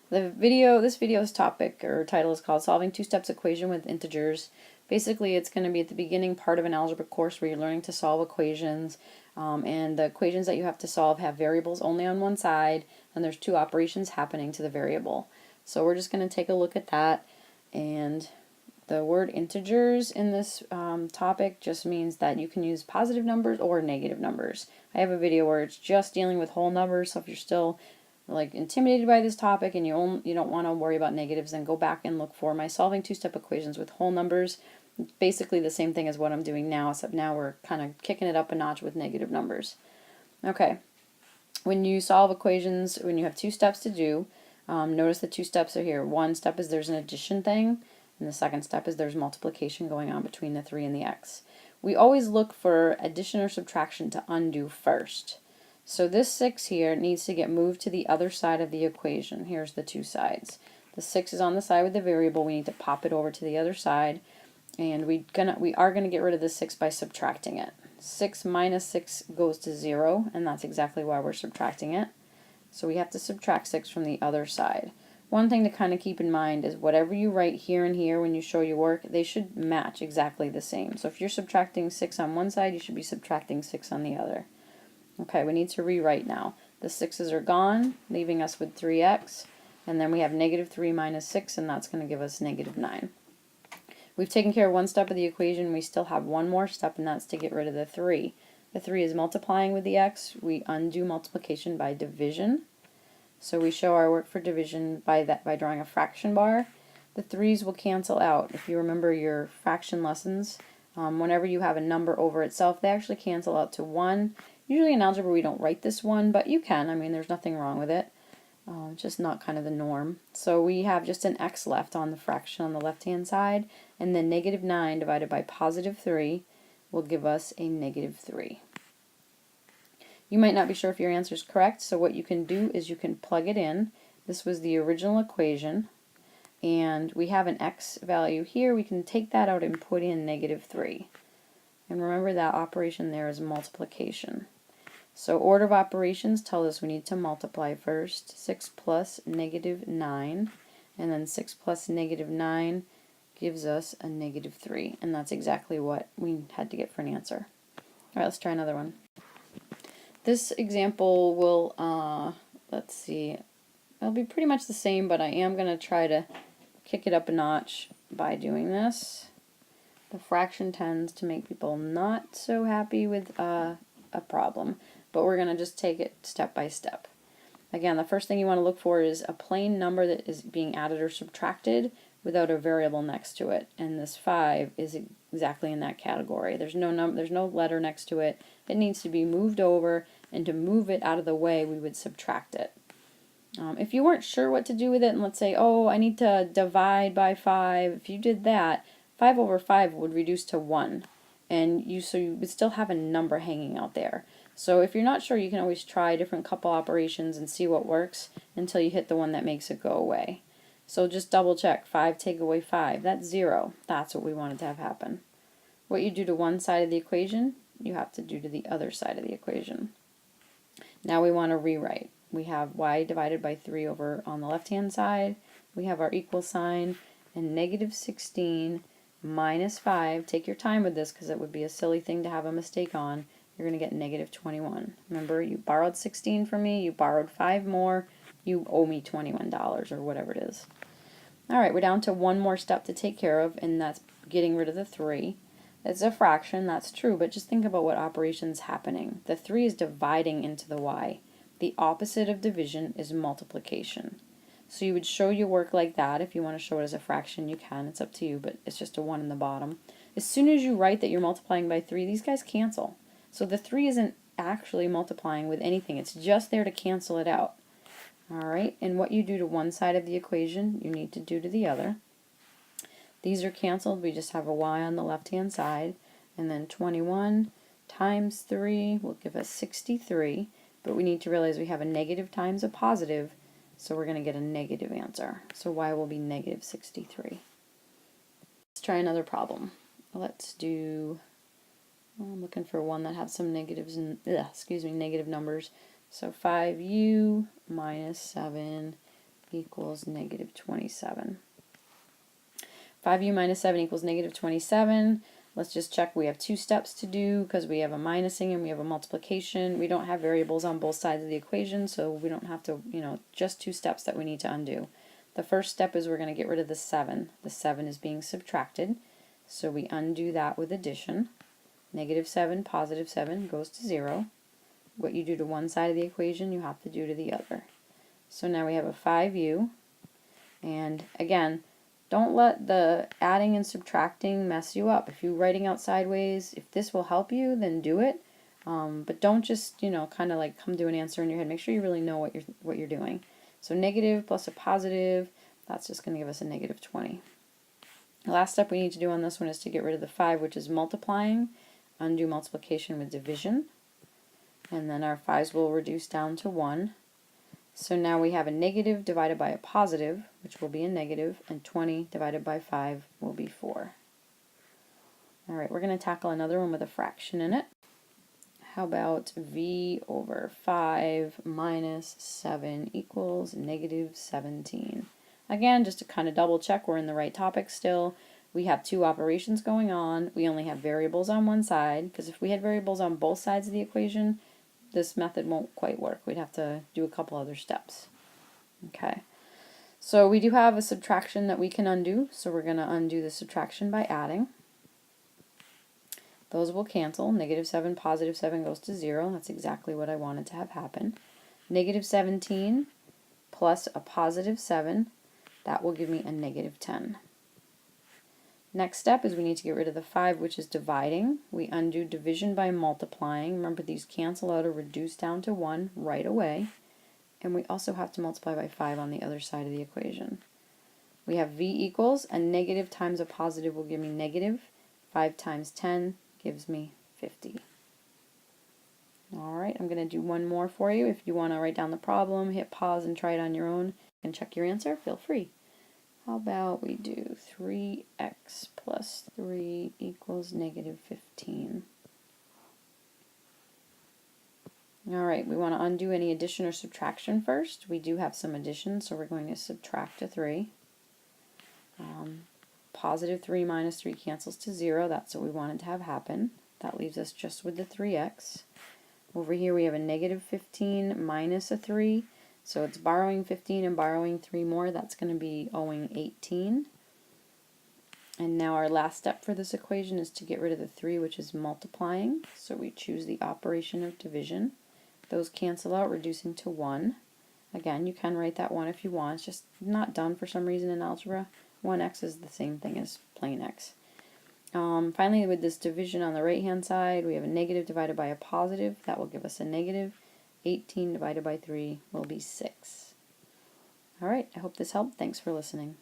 This video's topic or title is called Solving Two-Steps Equation with Integers. Basically, it's going to be at the beginning part of an algebra course where you're learning to solve equations, and the equations that you have to solve have variables only on one side, and there's two operations happening to the variable. So we're just going to take a look at that, and the word integers in this topic just means that you can use positive numbers or negative numbers. I have a video where it's just dealing with whole numbers, so if you're still like intimidated by this topic and you don't want to worry about negatives, then go back and look for my solving two-step equations with whole numbers. It's basically the same thing as what I'm doing now, except now we're kind of kicking it up a notch with negative numbers. Okay, when you solve equations, when you have two steps to do, notice the two steps are here. One step is there's an addition thing, and the second step is there's multiplication going on between the 3 and the x. We always look for addition or subtraction to undo first. So this 6 here needs to get moved to the other side of the equation. Here's the two sides. The 6 is on the side with the variable. We need to pop it over to the other side, and we are gonna get rid of the 6 by subtracting it. 6 minus 6 goes to 0, and that's exactly why we're subtracting it. So we have to subtract 6 from the other side. One thing to kind of keep in mind is whatever you write here and here when you show your work, they should match exactly the same. So if you're subtracting 6 on one side, you should be subtracting 6 on the other. Okay, we need to rewrite now. The 6's are gone, leaving us with 3x, and then we have negative 3 minus 6, and that's going to give us negative 9. We've taken care of one step of the equation. We still have one more step, and that's to get rid of the 3. The 3 is multiplying with the x. We undo multiplication by division. So we show our work for division by drawing a fraction bar. The 3's will cancel out. If you remember your fraction lessons, whenever you have a number over itself, they actually cancel out to 1. Usually in algebra we don't write this 1, but you can. I mean, there's nothing wrong with it. Just not kind of the norm. So we have just an x left on the fraction on the left-hand side, and then negative 9 divided by positive 3 will give us a negative 3. You might not be sure if your answer is correct, so what you can do is you can plug it in. This was the original equation, and we have an x value here. We can take that out and put in negative 3. And remember that operation there is multiplication. So order of operations tell us we need to multiply first. 6 plus negative 9, and then 6 plus negative 9 gives us a negative 3, and that's exactly what we had to get for an answer. Alright, let's try another one. This example will, let's see, it'll be pretty much the same, but I am going to try to kick it up a notch by doing this. The fraction tends to make people not so happy with a problem, but we're going to just take it step by step. Again, the first thing you want to look for is a plain number that is being added or subtracted without a variable next to it, and this 5 is exactly in that category. There's no letter next to it. It needs to be moved over, and to move it out of the way, we would subtract it. If you weren't sure what to do with it, and let's say, oh, I need to divide by 5, if you did that, 5 over 5 would reduce to 1, and so you would still have a number hanging out there. So if you're not sure, you can always try different couple operations and see what works until you hit the one that makes it go away. So just double check. 5 take away 5. That's 0. That's what we wanted to have happen. What you do to one side of the equation, you have to do to the other side of the equation. Now we want to rewrite. We have y divided by 3 over on the left-hand side. We have our equal sign, and negative 16 minus 5. Take your time with this because it would be a silly thing to have a mistake on. You're going to get negative 21. Remember, you borrowed 16 from me, you borrowed 5 more, you owe me $21 or whatever it is. Alright, we're down to one more step to take care of, and that's getting rid of the 3. It's a fraction, that's true, but just think about what operation's happening. The 3 is dividing into the y. The opposite of division is multiplication. So you would show your work like that. If you want to show it as a fraction, you can. It's up to you, but it's just a 1 in the bottom. As soon as you write that you're multiplying by 3, these guys cancel. So the 3 isn't actually multiplying with anything. It's just there to cancel it out. Alright, and what you do to one side of the equation, you need to do to the other. These are canceled. We just have a y on the left-hand side. And then 21 times 3 will give us 63. But we need to realize we have a negative times a positive, so we're going to get a negative answer. So y will be negative 63. Let's try another problem. Let's do, I'm looking for one that has some negatives and, negative numbers. So 5u minus 7 equals negative 27. 5u minus 7 equals negative 27. Let's just check. We have two steps to do because we have a minusing and we have a multiplication. We don't have variables on both sides of the equation, so we don't have to, just two steps that we need to undo. The first step is we're going to get rid of the 7. The 7 is being subtracted, so we undo that with addition. Negative 7, positive 7 goes to 0. What you do to one side of the equation, you have to do to the other. So now we have a 5u, and again, don't let the adding and subtracting mess you up. If you're writing out sideways, if this will help you, then do it. But don't just, kind of like come to an answer in your head. Make sure you really know what you're doing. So negative plus a positive, that's just going to give us a negative 20. The last step we need to do on this one is to get rid of the 5, which is multiplying. Undo multiplication with division. And then our 5's will reduce down to 1. So now we have a negative divided by a positive, which will be a negative, and 20 divided by 5 will be 4. Alright, we're going to tackle another one with a fraction in it. How about v over 5 minus 7 equals negative 17? Again, just to kind of double check we're in the right topic still. We have two operations going on. We only have variables on one side, because if we had variables on both sides of the equation, this method won't quite work. We'd have to do a couple other steps. Okay, so we do have a subtraction that we can undo, so we're going to undo the subtraction by adding. Those will cancel. Negative 7, positive 7 goes to 0. That's exactly what I wanted to have happen. Negative 17 plus a positive 7, that will give me a negative 10. Next step is we need to get rid of the 5, which is dividing. We undo division by multiplying. Remember, these cancel out or reduce down to 1 right away. And we also have to multiply by 5 on the other side of the equation. We have v equals a negative times a positive will give me negative. 5 times 10 gives me 50. Alright, I'm going to do one more for you. If you want to write down the problem, hit pause and try it on your own and check your answer, feel free. How about we do 3x plus 3 equals negative 15. Alright, we want to undo any addition or subtraction first. We do have some addition, so we're going to subtract a 3. Positive 3 minus 3 cancels to 0. That's what we wanted to have happen. That leaves us just with the 3x. Over here we have a negative 15 minus a 3. So it's borrowing 15 and borrowing 3 more. That's going to be owing 18. And now our last step for this equation is to get rid of the 3, which is multiplying. So we choose the operation of division. Those cancel out, reducing to 1. Again, you can write that 1 if you want. It's just not done for some reason in algebra. 1x is the same thing as plain x. Finally, with this division on the right-hand side, we have a negative divided by a positive. That will give us a negative. 18 divided by 3 will be 6. Alright, I hope this helped. Thanks for listening.